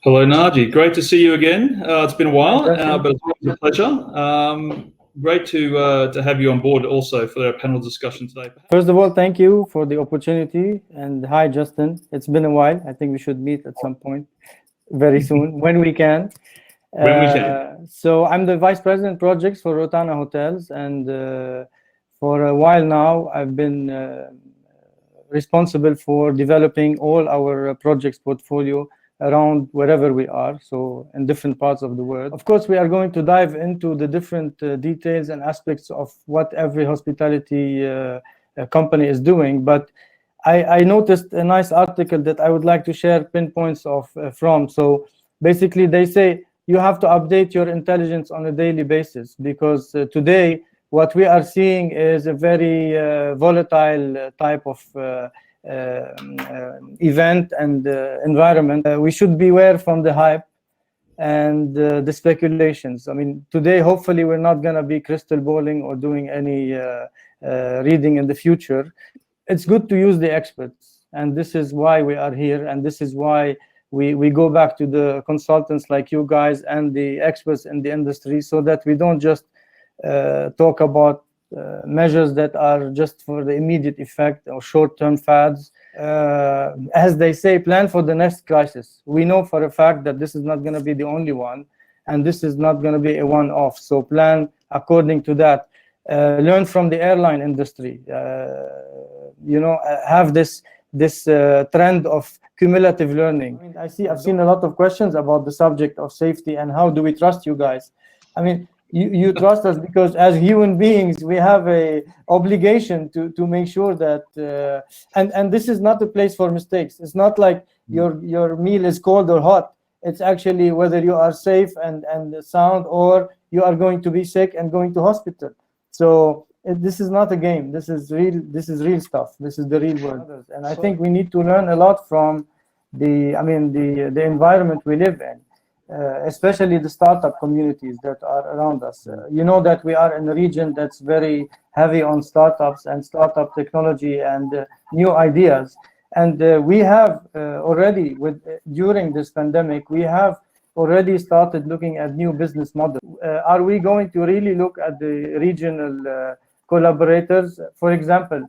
Hello, Naji. Great to see you again. It's been a while, but it's always a pleasure. Great to have you on board also for our panel discussion today. First of all, thank you for the opportunity, and hi, Justin. It's been a while. I think we should meet at some point very soon when we can. When we can. So I'm the Vice President Projects for Rotana Hotels, and for a while now, I've been responsible for developing all our projects portfolio around wherever we are, so in different parts of the world. Of course, we are going to dive into the different details and aspects of what every hospitality company is doing, but I noticed a nice article that I would like to share pinpoints of from. So basically they say you have to update your intelligence on a daily basis, because today what we are seeing is a very volatile type of event and environment. We should beware from the hype and the speculations. I mean, today, hopefully, we're not going to be crystal balling or doing any reading in the future. It's good to use the experts, and this is why we are here, and this is why we go back to the consultants like you guys and the experts in the industry, so that we don't just talk about measures that are just for the immediate effect or short-term fads. As they say, plan for the next crisis. We know for a fact that this is not going to be the only one, and this is not going to be a one-off. So plan according to that. Learn from the airline industry. Have this trend of cumulative learning. I mean, I've seen a lot of questions about the subject of safety and how do we trust you guys. I mean, you trust us because as human beings we have a obligation to make sure that and this is not a place for mistakes. It's not like your meal is cold or hot. It's actually whether you are safe and sound, or you are going to be sick and going to hospital. So this is not a game. This is real stuff. This is the real world, and I think we need to learn a lot from the environment we live in. Especially the startup communities that are around us. You know that we are in a region that's very heavy on startups and startup technology and new ideas. And we have already, during this pandemic, we have already started looking at new business models. Are we going to really look at the regional collaborators? For example,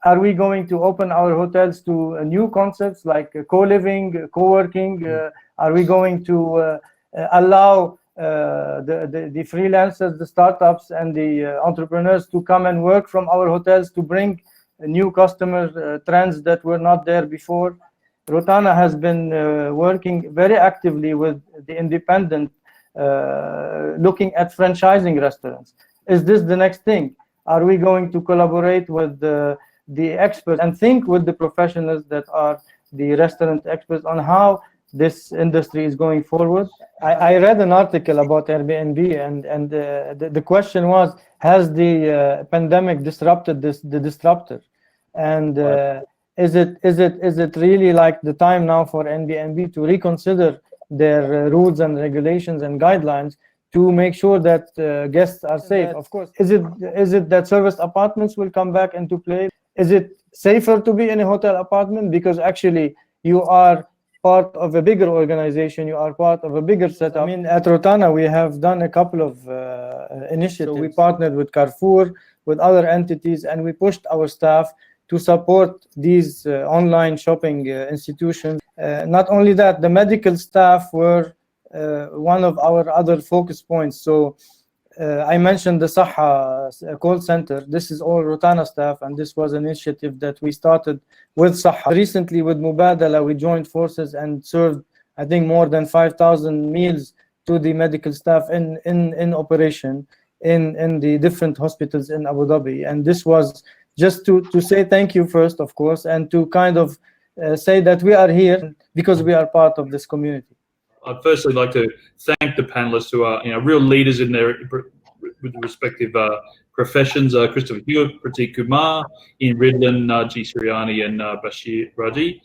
are we going to open our hotels to new concepts like co-living, co-working? Are we going to allow the freelancers, the startups, and the entrepreneurs to come and work from our hotels to bring new customer trends that were not there before? Rotana has been working very actively with the independent, looking at franchising restaurants. Is this the next thing? Are we going to collaborate with the experts and think with the professionals that are the restaurant experts on how this industry is going forward? I read an article about Airbnb, and the question was, has the pandemic disrupted the disruptor? And is it really like the time now for Airbnb to reconsider their rules and regulations and guidelines to make sure that guests are safe? Of course. Is it that serviced apartments will come back into play? Is it safer to be in a hotel apartment because actually you are part of a bigger organization, you are part of a bigger setup? I mean, at Rotana, we have done a couple of initiatives. So we partnered with Carrefour, with other entities, and we pushed our staff to support these online shopping institutions. Not only that, the medical staff were one of our other focus points. So I mentioned the Saha call center. This is all Rotana staff, and this was an initiative that we started with Saha. Recently with Mubadala, we joined forces and served, I think, more than 5,000 meals to the medical staff in operation in the different hospitals in Abu Dhabi. And this was just to say thank you first, of course, and to kind of say that we are here because we are part of this community. I'd firstly like to thank the panelists who are real leaders in their with the respective professions. Christopher Hewitt, Pratik Kumar, Ian Ridlin, Naji Sriani, and Bashir Raji.